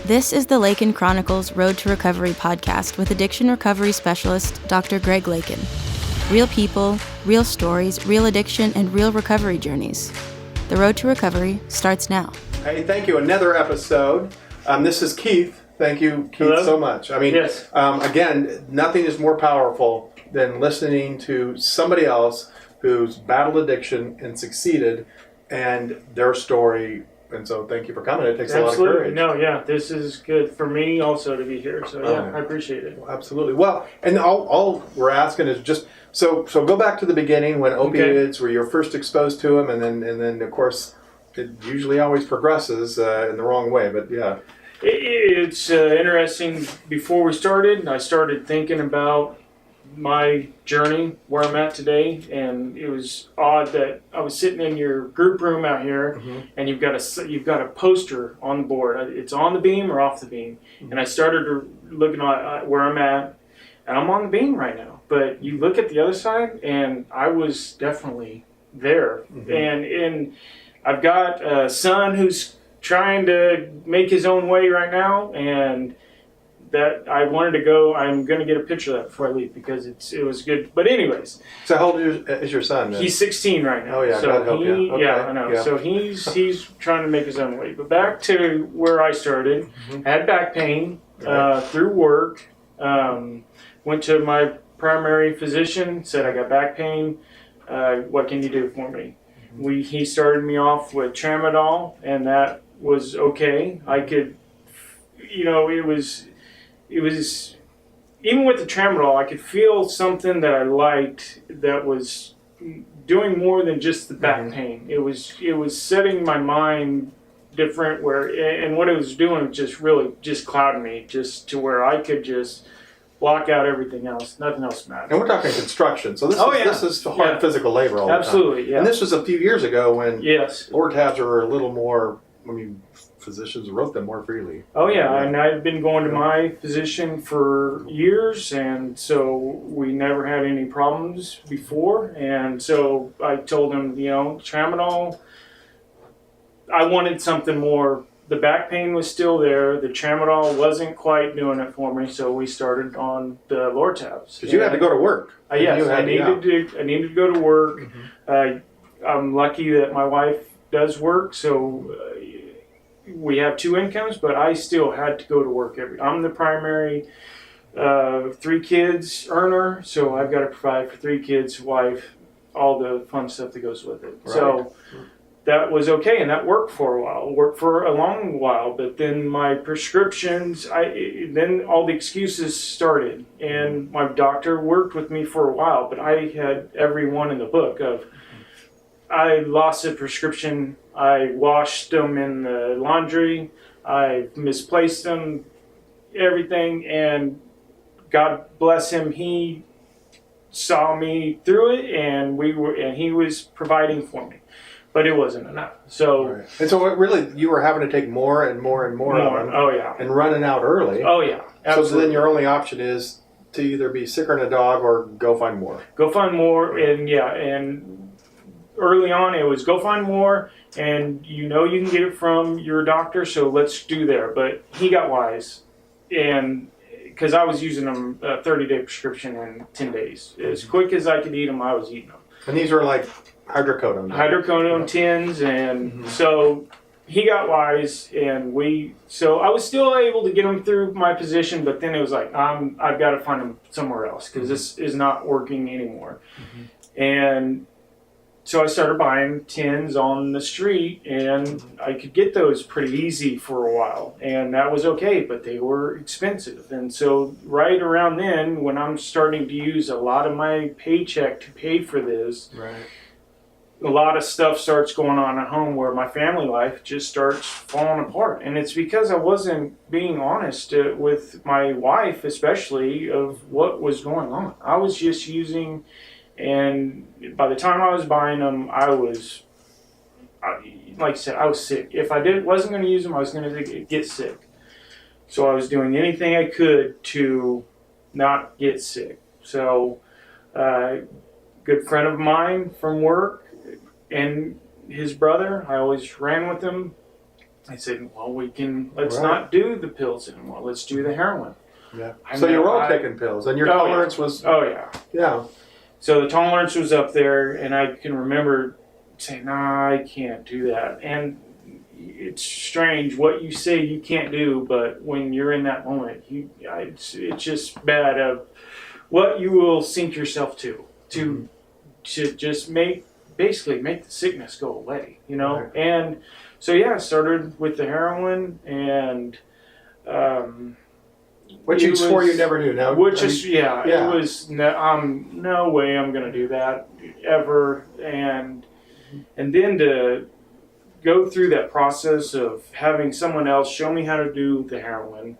This is the Lakin Chronicles Road to Recovery podcast with addiction recovery specialist Dr. Greg Lakin. Real people, real stories, real addiction, and real recovery journeys. The road to recovery starts now. Hey, thank you. Another episode. This is Keith. Thank you, Keith, Hello? so much. I mean, yes. Again, nothing is more powerful than listening to somebody else who's battled addiction and succeeded, and their story. And so, thank you for coming. It takes a lot of courage. No, yeah, this is good for me also to be here. So yeah, I appreciate it. Absolutely. Well, and all we're asking is just so go back to the beginning when opioids were you're first exposed to them, and then of course it usually always progresses in the wrong way. But yeah. It's interesting. Before we started, I started thinking about my journey, where I'm at today, and it was odd that I was sitting in your group room out here, and you've got a poster on the board. It's on the beam or off the beam, and I started looking at where I'm at, and I'm on the beam right now. But you look at the other side, and I was definitely there, and I've got a son who's trying to make his own way right now, and that I wanted to go. I'm going to get a picture of that before I leave because it was good. But anyways. So how old is your son then? He's 16 right now. Oh yeah, so God help you. Okay. Yeah, I know. Yeah. So he's trying to make his own way. But back to where I started. I had back pain through work. Went to my primary physician, said I got back pain. What can you do for me? He started me off with tramadol, and that was okay. I could, it was even with the tramadol, I could feel something that I liked that was doing more than just the back pain. It was setting my mind different and what it was doing just really just clouded me just to where I could just block out everything else. Nothing else mattered. And we're talking construction, so this is hard physical labor all the time. Absolutely, yeah. And this was a few years ago when lower tabs were a little more, physicians wrote them more freely. Oh yeah, and I've been going to my physician for years, and so we never had any problems before. And so I told him, tramadol, I wanted something more. The back pain was still there. The tramadol wasn't quite doing it for me, so we started on the lower tabs. Because you had to go to work. Yes, I needed to go to work. I'm lucky that my wife does work, so we have two incomes, but I still had to go to work I'm the primary 3 kids earner, so I've got to provide for 3 kids, wife, all the fun stuff that goes with it. Right. So that was okay, and that worked for a while. Worked for a long while, but then my prescriptions, then all the excuses started, and my doctor worked with me for a while, but I had every one in the book of I lost a prescription, I washed them in the laundry, I misplaced them, everything, and God bless him, he saw me through it, and he was providing for me. But it wasn't enough. So, And so really, you were having to take more and more and more of them. Oh yeah. And running out early. Oh yeah. Absolutely. So then your only option is to either be sicker than a dog or go find more. Go find more, and early on it was go find more, and you can get it from your doctor, so let's do there. But he got wise, and because I was using them a 30-day prescription in 10 days. As quick as I could eat them, I was eating them. And these were like hydrocodone 10s, and so he got wise, and so I was still able to get him through my position, but then it was like I've got to find him somewhere else because this is not working anymore. And so I started buying 10s on the street, and I could get those pretty easy for a while, and that was okay, but they were expensive. And so right around then, when I'm starting to use a lot of my paycheck to pay for this, a lot of stuff starts going on at home where my family life just starts falling apart. And it's because I wasn't being honest with my wife, especially, of what was going on. I was just using... And by the time I was buying them, like I said, I was sick. If I wasn't going to use them, I was going to get sick. So I was doing anything I could to not get sick. So a good friend of mine from work and his brother, I always ran with him. I said, well, let's Right. not do the pills anymore. Let's do the heroin. Yeah. I So you were know, all taking pills, and your Oh, tolerance yeah. was. Oh, yeah. Yeah. So the tolerance was up there, and I can remember saying, nah, I can't do that. And it's strange what you say you can't do, but when you're in that moment, it's just bad of what you will sink yourself to just basically make the sickness go away, you know? Right. And so, yeah, I started with the heroin, and Which you swore you'd never do. Now, it was no way I'm going to do that ever. And then to go through that process of having someone else show me how to do the heroin,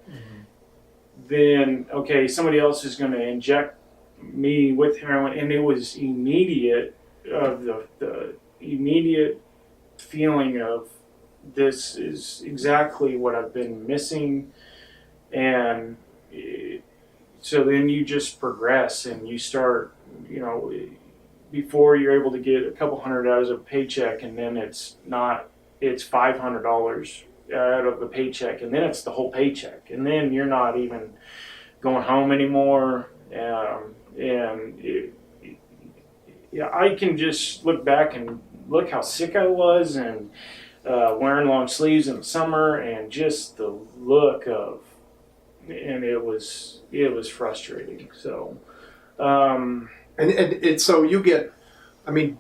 then, okay, somebody else is going to inject me with heroin, and it was immediate, of the immediate feeling of this is exactly what I've been missing. And so then you just progress, and you start, before you're able to get a couple $100 out of a paycheck, and then it's $500 out of the paycheck, and then it's the whole paycheck, and then you're not even going home anymore. I can just look back and look how sick I was, and wearing long sleeves in the summer, and just the look of, and it was frustrating. So, and so you get, I mean,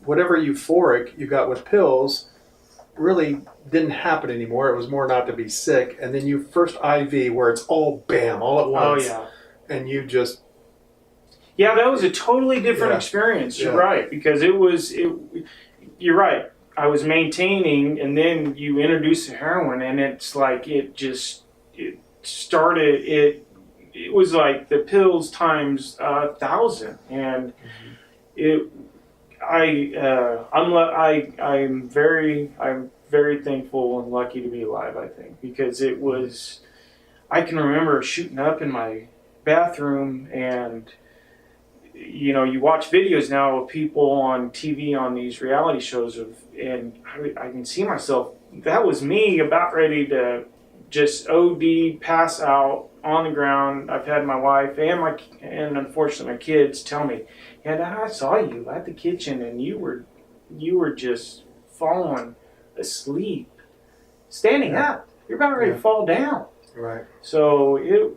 whatever euphoric you got with pills really didn't happen anymore. It was more not to be sick. And then you first IV where it's all bam, all at once. Oh, yeah. And you just... Yeah, that was a totally different experience. You're right. Because you're right. I was maintaining, and then you introduce the heroin, and it's like it was like the pills times 1,000. And I'm very thankful and lucky to be alive, I think, because I can remember shooting up in my bathroom, and you watch videos now of people on TV on these reality shows and I can see myself. That was me about ready to just OD, pass out on the ground. I've had my wife and unfortunately my kids tell me, "Yeah, Dad, I saw you at the kitchen, and you were just falling asleep, standing up. You're about ready to fall down." Right. So it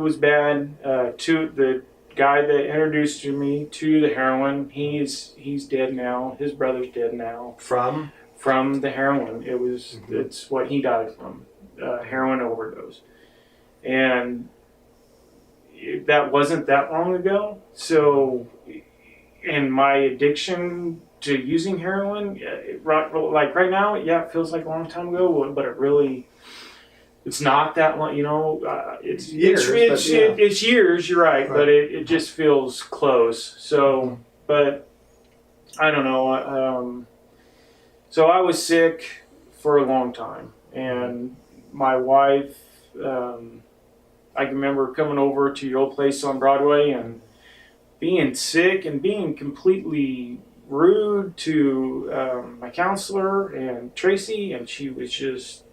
was bad. To the guy that introduced me to the heroin, he's dead now. His brother's dead now. From the heroin. It's what he died from, heroin overdose. And that wasn't that long ago. So, and my addiction to using heroin, like right now, it feels like a long time ago, but it's not that long, it's years. It's years, you're right, but it just feels close. So, but I don't know. So I was sick for a long time, and my wife, I can remember coming over to your old place on Broadway and being sick and being completely rude to my counselor and Tracy, and she was just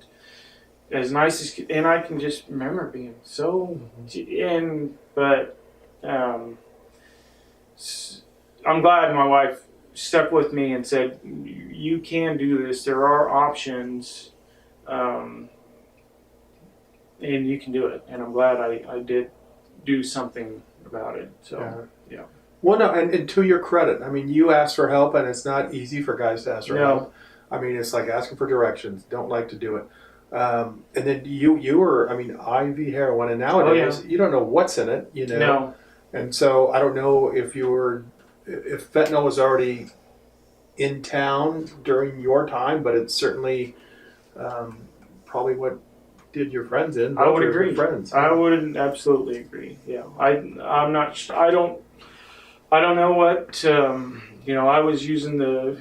as nice as, and I can just remember being so, but I'm glad my wife stuck with me and said, "You can do this. There are options, and you can do it." And I'm glad I did do something about it. So, yeah. Well, no, and to your credit, I mean, you asked for help, and it's not easy for guys to ask for help. I mean, it's like asking for directions. Don't like to do it. And then you were, I mean, IV heroin, and nowadays you don't know what's in it, No. And so I don't know if fentanyl was already in town during your time, but it's certainly probably what did your friends in. I would agree. Friends. I would absolutely agree. Yeah, I'm not. I don't know what. I was using the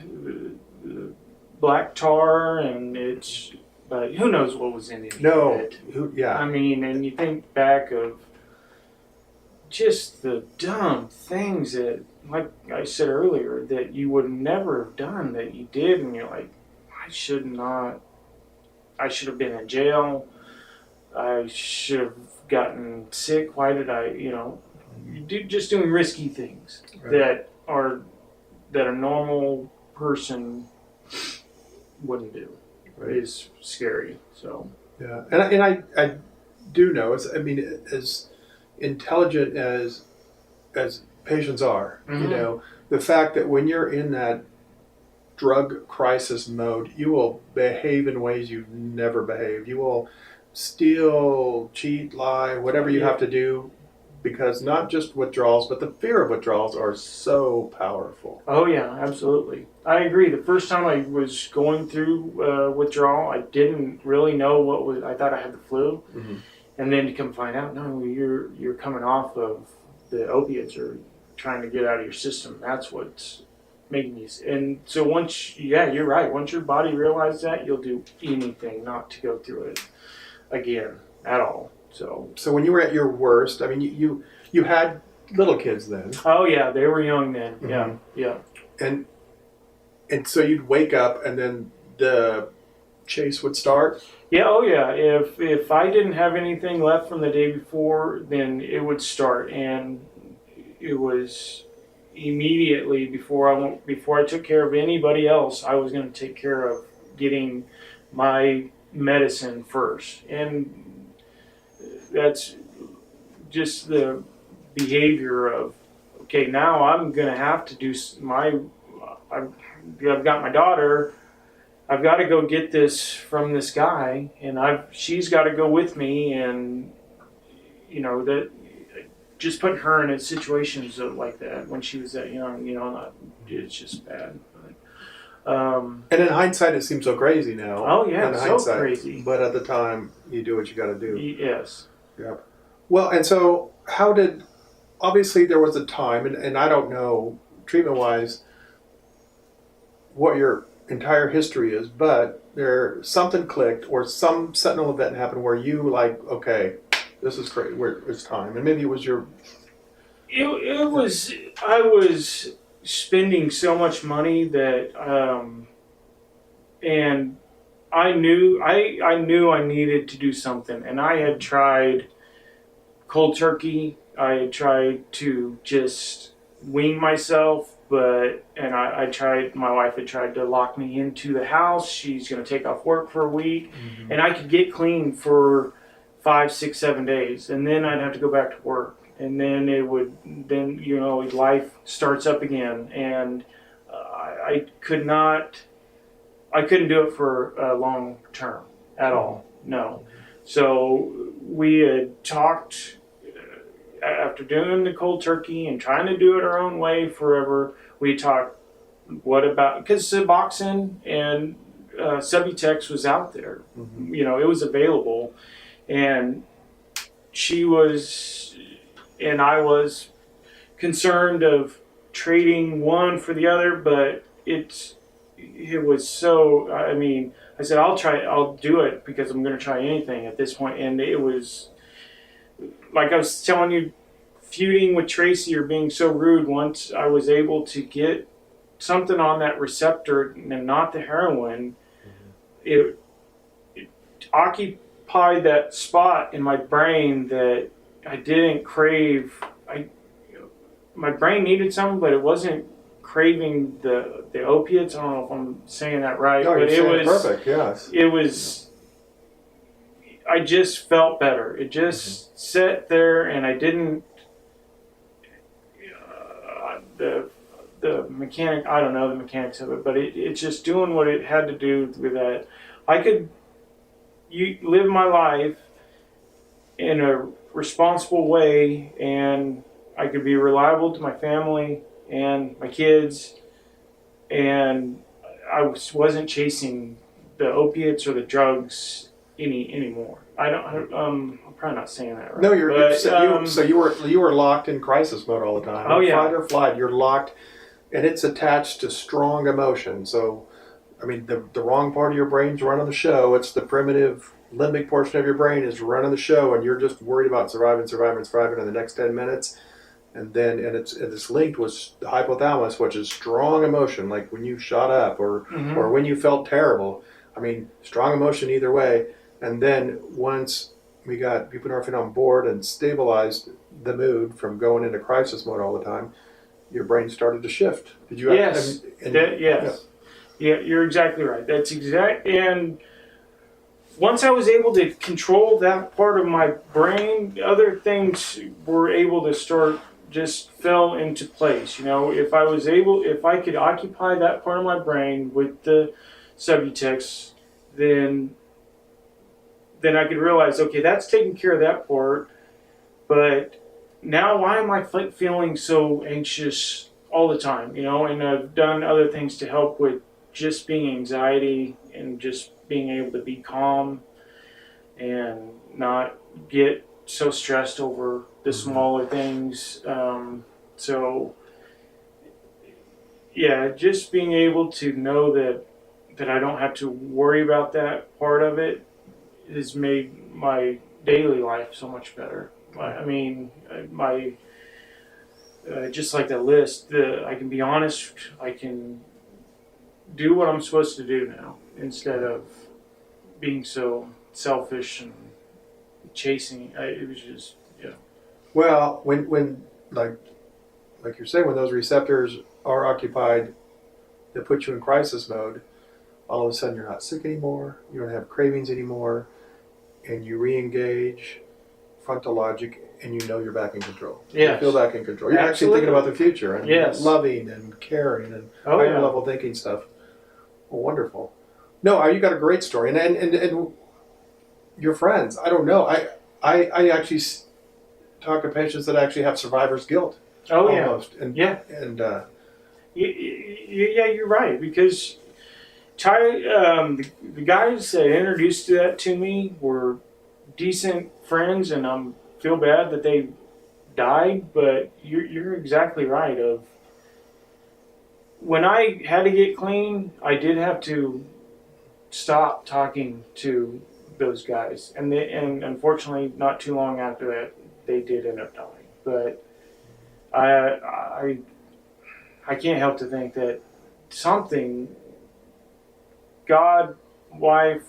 black tar, but who knows what was in it? No. I mean, and you think back of just the dumb things that, like I said earlier, that you would never have done that you did, and you're like, why should have been in jail. I should have gotten sick. Why did I, just doing risky things that a normal person wouldn't do is scary. So yeah, and I do know. As intelligent as patients are, the fact that when you're in that drug crisis mode, you will behave in ways you've never behaved. You will steal, cheat, lie, whatever you have to do, because not just withdrawals, but the fear of withdrawals are so powerful. Oh yeah, absolutely. I agree. The first time I was going through withdrawal, I didn't really know I thought I had the flu. Mm-hmm. And then to come find out, no, you're coming off of the opiates or trying to get out of your system. That's what's making you. And so you're right. Once your body realizes that, you'll do anything not to go through it again at all. So when you were at your worst, you had little kids then. Oh yeah, they were young then. Mm-hmm. Yeah. And so you'd wake up and then the chase would start? Yeah, oh yeah. If I didn't have anything left from the day before, then it would start, and it was immediately before I took care of anybody else, I was going to take care of getting my medicine first. And that's just the behavior of, okay, now I'm going to have to do I've got my daughter, I've got to go get this from this guy, and she's got to go with me, and that just putting her in situations like that when she was that young, it's just bad. And in hindsight, it seems so crazy now. Oh yeah, so crazy. But at the time, you do what you got to do. Yes. Yeah. Well, and so obviously there was a time, and I don't know treatment-wise what your entire history is, but something clicked or some sentinel event happened where you okay, this is great, it's time. And maybe it was I was spending so much money that and I knew I needed to do something, and I had tried cold turkey. I had tried to just wean myself, my wife had tried to lock me into the house. She's going to take off work for a week, mm-hmm. and I could get clean for 5, 6, 7 days, and then I'd have to go back to work, and then life starts up again, and I couldn't do it for a long term at all. No. So we had talked after doing the cold turkey and trying to do it our own way forever. We talked, because Suboxone and Subutex was out there. Mm-hmm. It was available, and I was concerned of trading one for the other, but it was so, I said, I'll do it because I'm going to try anything at this point. And it was, like I was telling you, feuding with Tracy or being so rude, once I was able to get something on that receptor and not the heroin, mm-hmm. it occupied that spot in my brain that I didn't crave. My brain needed something, but it wasn't craving the opiates. I don't know if I'm saying that right. No, but it was perfect, yes. It was, I just felt better. It just mm-hmm. sat there, and I didn't, the mechanic, I don't know the mechanics of it, but it's just doing what it had to do with that. I could live my life in a responsible way, and I could be reliable to my family and my kids, and I wasn't chasing the opiates or the drugs anymore. I'm probably not saying that right. No, so you were locked in crisis mode all the time. Oh yeah. Fight or flight. You're locked, and it's attached to strong emotion. So, the wrong part of your brain's running the show. It's the primitive limbic portion of your brain is running the show, and you're just worried about surviving in the next 10 minutes. and then it's linked with the hypothalamus, which is strong emotion, like when you shot up or when you felt terrible. I mean, strong emotion either way. And then once we got buprenorphine on board and stabilized the mood from going into crisis mode all the time, your brain started to shift. Did you? Yes. Yes. Yeah, you're exactly right. That's exact. And once I was able to control that part of my brain, other things were able to start just fell into place. You know, if I could occupy that part of my brain with the Subutex, then I could realize, okay, that's taking care of that part. But now, why am I feeling so anxious all the time? You know, and I've done other things to help with just being anxiety and just being able to be calm and not get so stressed over the smaller things. So, yeah, just being able to know that I don't have to worry about that part of it has made my daily life so much better. I mean, just like the list, I can be honest, I can do what I'm supposed to do now instead of being so selfish and chasing. It was just, yeah. Well, when like you're saying, when those receptors are occupied, that put you in crisis mode, all of a sudden you're not sick anymore, you don't have cravings anymore, and you re-engage frontal logic, and you know you're back in control. Yes. You feel back in control. You're actually thinking about the future and loving and caring and higher level thinking stuff. Well, wonderful. No, you got a great story, and your friends. I don't know. I actually talk to patients that actually have survivor's guilt. Oh, almost. yeah. And yeah, you're right, because the guys that introduced that to me were decent friends, and I feel bad that they died, but you're exactly right. Of when I had to get clean, I did have to stop talking to those guys, and unfortunately, not too long after that, they did end up dying. But I can't help to think that something, God, wife,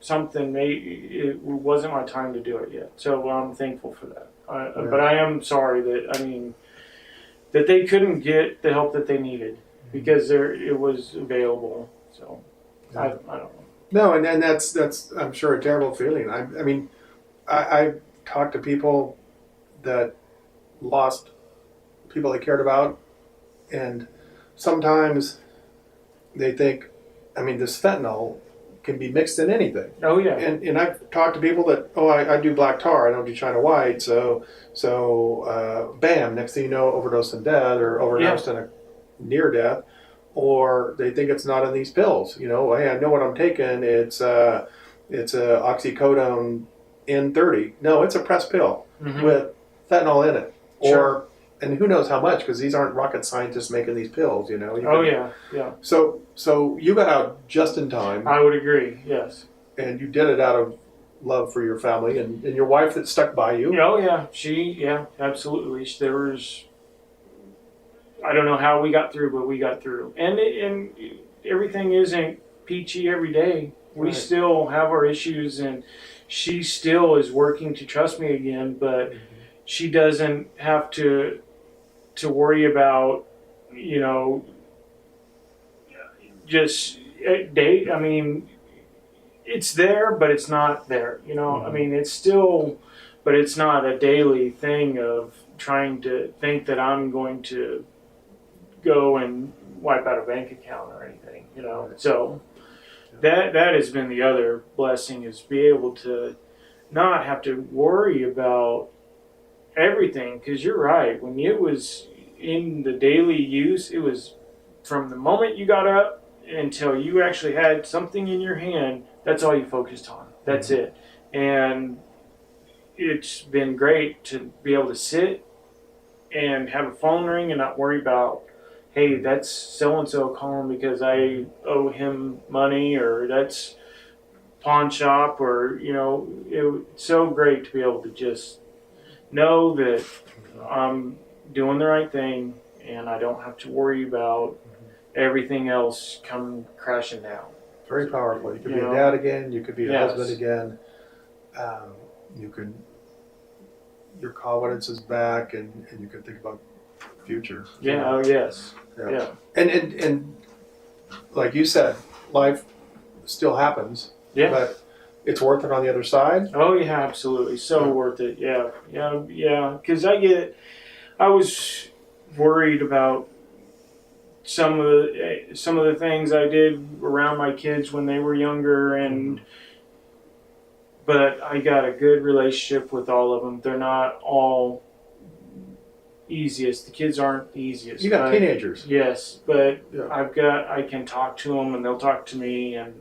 something, it wasn't my time to do it yet. So I'm thankful for that. But I am sorry that they couldn't get the help that they needed, because it was available. So I don't know. No, and that's I'm sure a terrible feeling. I mean, I've talked to people that lost people they cared about, and sometimes they think, I mean, this fentanyl can be mixed in anything. Oh yeah. And I've talked to people that, I do black tar, I don't do China white, so bam, next thing you know, overdose and death, or overdosed in a near death, or they think it's not in these pills. You know, hey, I know what I'm taking. It's a oxycodone N30. No, it's a pressed pill with fentanyl in it, Sure. And who knows how much, because these aren't rocket scientists making these pills, you know. Yeah. So you got out just in time. I would agree, yes. And you did it out of love for your family and your wife that stuck by you. Oh yeah, absolutely. There was, I don't know how we got through, but we got through. And everything isn't peachy every day. We still have our issues, and she still is working to trust me again, but she doesn't have to worry about, you know, just date. I mean, it's there, but it's not there. You know, I mean, it's still, but it's not a daily thing of trying to think that I'm going to go and wipe out a bank account or anything. You know, so that has been the other blessing, is be able to not have to worry about everything, because you're right. When it was in the daily use, it was from the moment you got up until you actually had something in your hand. That's all you focused on. That's it. And it's been great to be able to sit and have a phone ring and not worry about, hey, that's so-and-so calling because I owe him money, or that's pawn shop, or, you know, it's so great to be able to just know that I'm doing the right thing, and I don't have to worry about everything else come crashing down. Very powerful. You could be You a know? dad again. You could be a Yes. husband again. You could, your confidence is back, and you can think about future. Yeah. Oh, yes. Yeah. Yeah. And like you said, life still happens. Yeah. But it's worth it on the other side. Oh yeah, absolutely. So worth it. Yeah. Because I was worried about some of the things I did around my kids when they were younger, but I got a good relationship with all of them. They're not all easiest. The kids aren't the easiest. You got teenagers. Yes, but Yeah. I can talk to them and they'll talk to me, and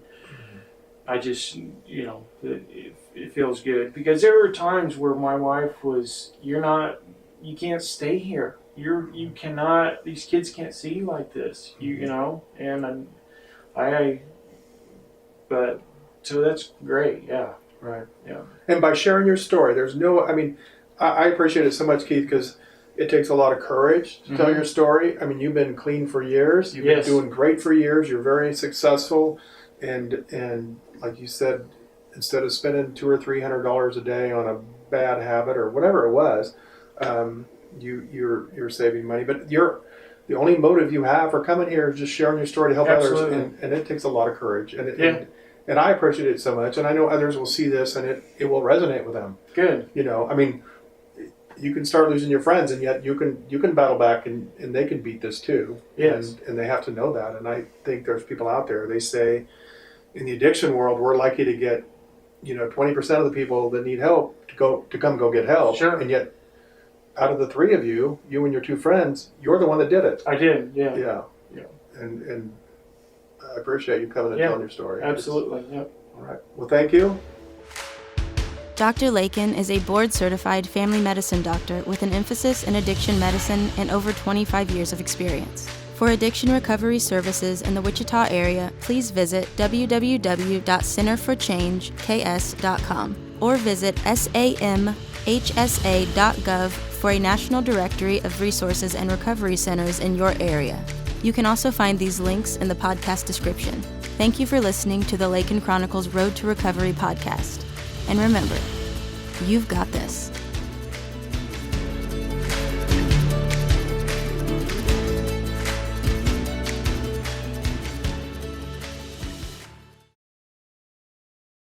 I just, it feels good, because there were times where my wife was, you can't stay here. You cannot, these kids can't see you like this, and but so that's great. Yeah. Right. Yeah. And by sharing your story, I appreciate it so much, Keith, because it takes a lot of courage to tell your story. I mean, you've been clean for years. You've been doing great for years. You're very successful. And like you said, instead of spending $200 or $300 a day on a bad habit or whatever it was, you're saving money. But the only motive you have for coming here is just sharing your story to help others, and it takes a lot of courage. And I appreciate it so much, and I know others will see this, and it will resonate with them. Good. I mean, you can start losing your friends, and yet you can battle back, and they can beat this too. Yes. And they have to know that. And I think there's people out there, they say, in the addiction world, we're likely to get, 20% of the people that need help to come go get help. Sure. And yet, out of the three of you and your two friends, you're the one that did it. I did. Yeah. Yeah. And I appreciate you coming and telling your story. Absolutely. Yep. All right. Well, thank you. Dr. Lakin is a board-certified family medicine doctor with an emphasis in addiction medicine and over 25 years of experience. For addiction recovery services in the Wichita area, please visit www.centerforchangeks.com or visit samhsa.gov for a national directory of resources and recovery centers in your area. You can also find these links in the podcast description. Thank you for listening to the Lakin Chronicles Road to Recovery podcast. And remember, you've got this.